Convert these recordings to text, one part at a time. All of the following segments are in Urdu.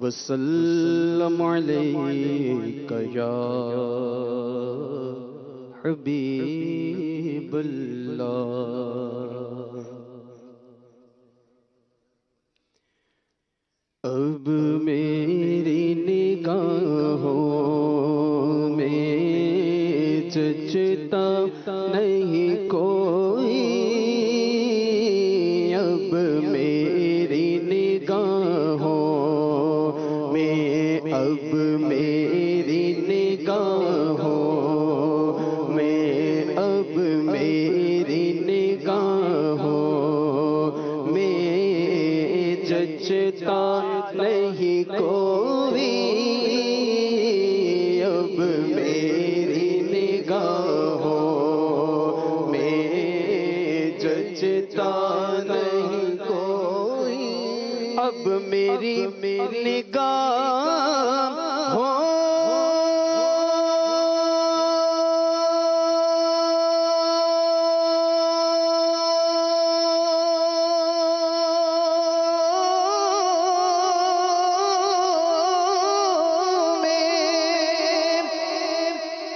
وسلم علیک یا حبیب اللہ۔ اب میری نگاہوں میں جچتا نہیں کوئی، اب میری نگاہوں میں، اب میری نگاہوں میں، اب میری نگاہوں میں جچتا نہیں کوئی، اب میری نگاہوں میں جچتا نہیں کوئی، اب میری نگاہوں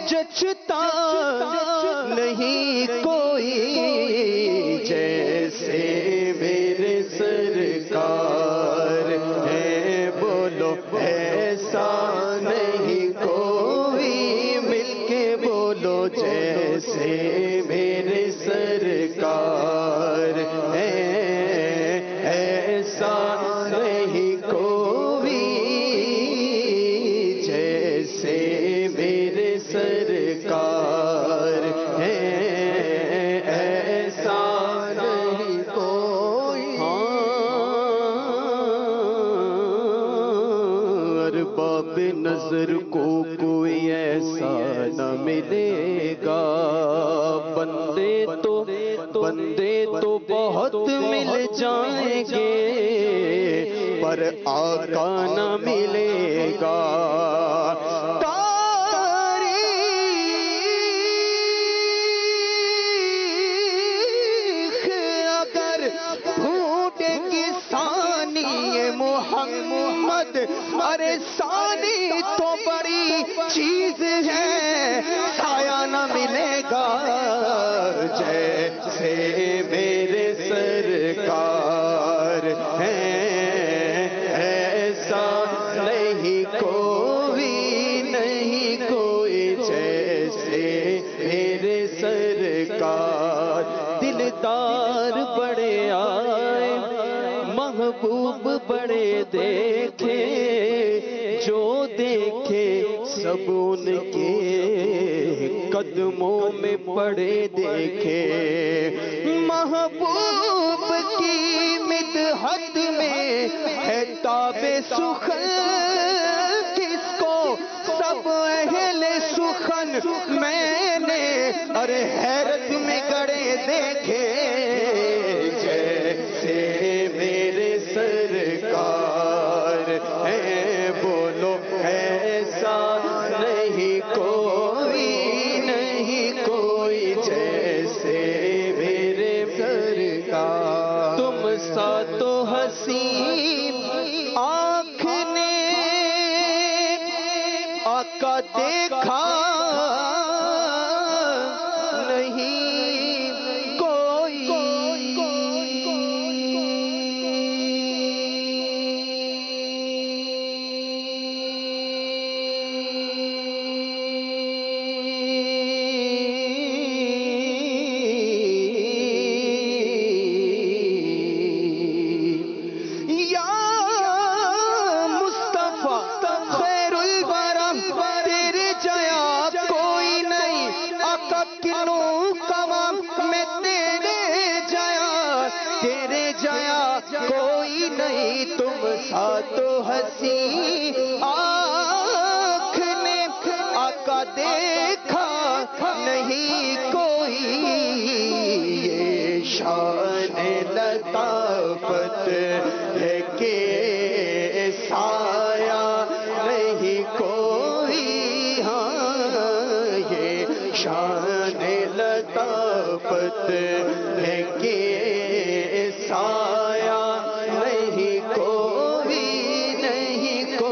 جچتا نہیں کوئی، جیسے میرے سرکار ہے، بولو ایسا نہیں کوئی، مل کے بولو جیسے میرے سرکار ہے، ایسا نہیں کوئی، جیسے میرے سرکار ہے، ایسا نہیں کوئی۔ ارباب نظر کو کوئی ایسا نہ ملے گا، بندے تو بہت مل جائیں گے، پر آقا نہ ملے گا۔ محمد ارے ثانی تو بڑی چیز ہے، سایہ نہ ملے گا، جیسے میرے سرکار ہیں، ایسا نہیں کوئی، نہیں کوئی، جیسے میرے سرکار۔ دلدار بڑے آئے، محبوب بڑے دیکھے، جو دیکھے سب ان کے قدموں میں پڑے دیکھے، محبوب کی مدحت میں ہے تاب سخن، کس کو سب اہل سخن میں نے ارے حیرت میں گڑے دیکھے، جیسے میرے سرکار ہے، بولو ایسا نہیں کوئی، نہیں کوئی، جیسے میرے سرکار۔ تم سا تو حسین آنکھ نے آقا دیکھا نہیں کوئی، کوئی نہیں تم سا تو حسین آنکھ نے آقا دیکھا نہیں کوئی، یہ شان لطافت ہے کہ سایہ نہیں کوئی، ہاں یہ شان لطافت ہے کہ سایہ نہیں کوئی، نہیں کوئی۔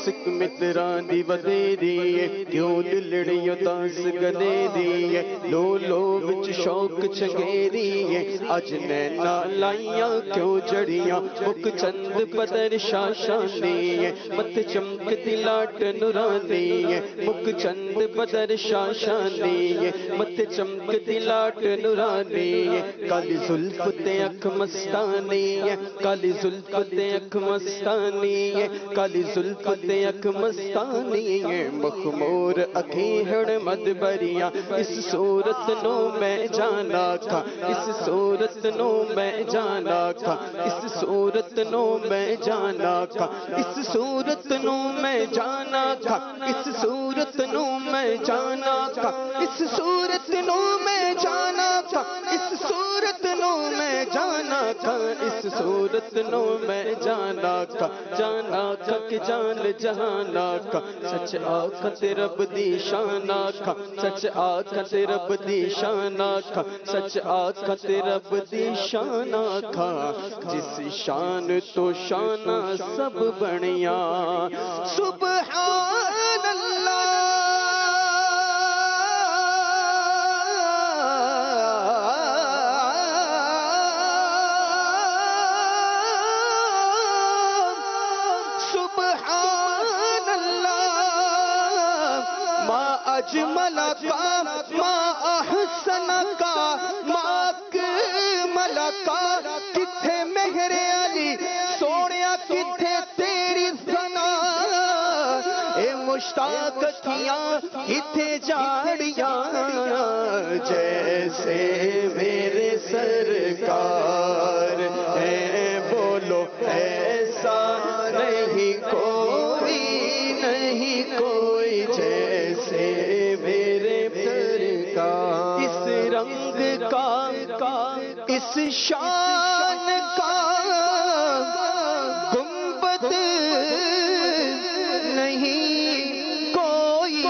اسک متران دی ودیری کیوں دلڑی اداس گلیری لو لو وچ شوق چگیری اج نینا لائیاں کیوں جڑیاں مک چند بدر شاشانی مت چمک دی لاٹ نورانی مک چند بدر شاشانی مت چمک دی لاٹ نورانی کالی زلف تے اکھ مستانی کالی زلف تے اکھ مستانی کالی زلف تے اکھ مستانی مخمور اکھیں ہن مدبریاں اس صورت نو میں جانا کھا اس صورت نو میں جانا کھا اس صورت نو میں جانا کھا اس صورت نو میں جانا کھا اس صورت نو میں جانا کھا اس صورت نو میں جانا کھا اس صورت نو میں جانا کھا اس صورت نو میں جانا کھا جانا کھا کہ جان جہانا کھا سچ آقا تے رب دی شانا کھا سچ آقا تے رب دی شانا کھا سچ آقا تے رب دی شانا کھا جس شان تو شانہ سب بنیا سبحان اللہ سبحان اللہ ما اجمل کا ما احسن کا ما اکمل کا کتھے مہر علی سوڑیا کتھے تیری ثنا اے مشتاق کیاں کتھے جاڑیاں جیسے میرے سرکار ہے بولو ایسا نہیں کوئی جیسے میرے سرکار اس رنگ کا اس شان کا گنبد نہیں کوئی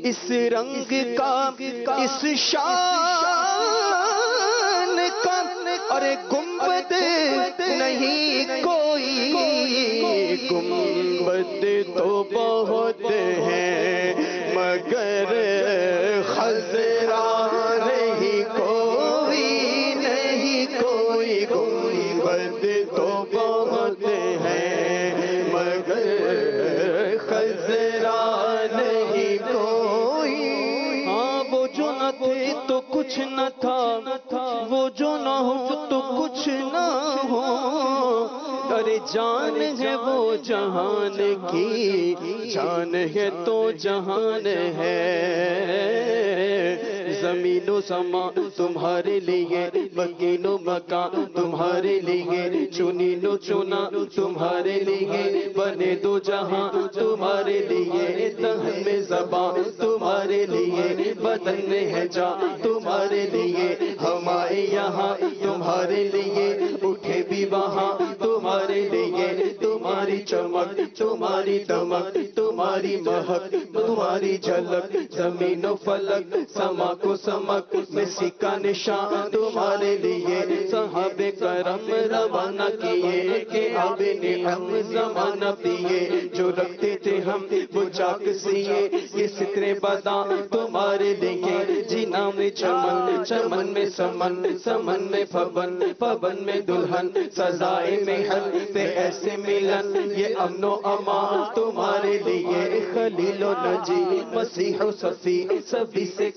اس رنگ کا اس شان کا اور گنبد نہیں کوئی گنبد تو بہت ہے مگر خضرا نہیں کوئی گنبد تو بہت ہے مگر خضرا نہیں کوئی ہاں وہ جو نہ تھے تو کچھ نہ تھا وہ جو نہ ہو تو کچھ نہ ہو ارے جان ہے وہ جہان کی جان ہے تو جہان ہے زمین و سما تمہارے لیے مکین و مکان تمہارے لیے چنین و چنا تمہارے لیے بنے دو جہاں تمہارے لیے دہن میں زبان تمہارے لیے بدن میں ہے جان تمہارے لیے ہمارے یہاں تمہارے لیے اٹھے بھی وہاں تمہارے لیے تمہاری چمک تمہاری دمک تمہاری مہک تمہاری جھلک زمین و فلک سما کو سمک مسی کا نشان تمہارے لیے صحابہ کرم روانہ کیے کہ آب نعم زمانہ پیے جو رکھتے تھے ہم وہ چاک سیے یہ سترے باداں تمہارے لیے جینا میں چمن چمن میں سمن سمن میں پھبن پھبن میں دلہن سزائے میں حل پہ ایسے ملن یہ امن و امان تمہارے لیے خلیل و نجی مسیح و صفی سبھی سے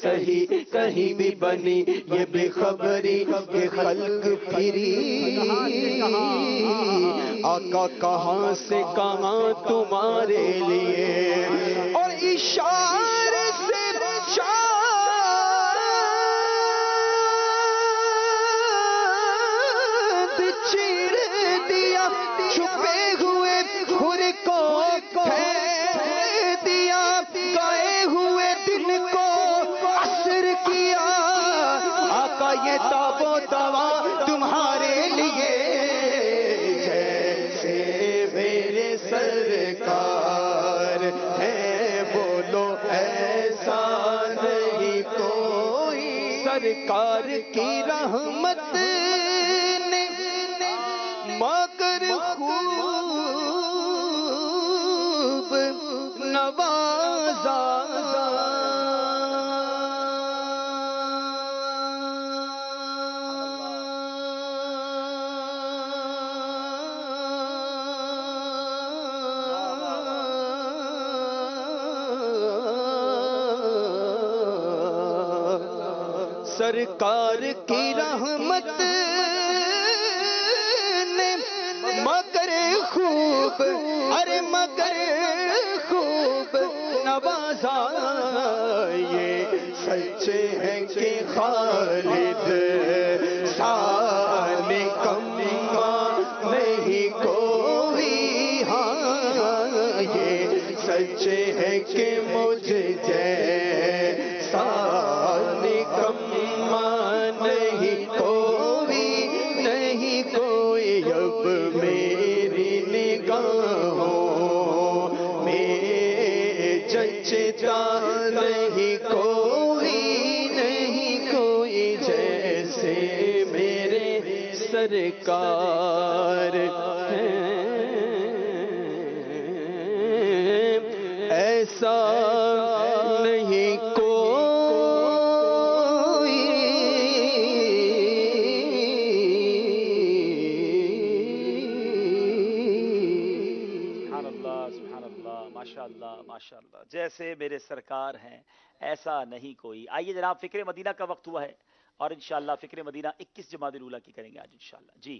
کہیں بھی بنی یہ بے خبری کہ خلق پھری آقا کہاں سے کہاں تمہارے لیے اور اشارے سے چیر دیا چھپے ہوئے خور کو پھیر دیا گئے ہوئے دن کو عصر کیا آقا یہ تاب و دوا تمہارے لیے سرکار ہے، بولو ایسا نہیں کوئی. سرکار کی رحمت نے مگر خوب نوازا. سرکار کی رحمت نے مگر خوب، ارے مگر خوب نوازا. یہ سچے ہیں کہ خالد سال کم نہیں کوئی. ہاں یہ سچے ہیں کہ مجھے جیسا کم نہیں کوئی، نہیں کوئی. اب میری نگاہوں میں جچتا نہیں کوئی، نہیں کوئی جیسے میرے سرکار ہیں. ایسا نہیں ماشاءاللہ. جیسے میرے سرکار ہیں ایسا نہیں کوئی. آئیے جناب، فکر مدینہ کا وقت ہوا ہے اور انشاءاللہ فکر مدینہ 21 جمادی الاولیٰ کی کریں گے آج انشاءاللہ. جی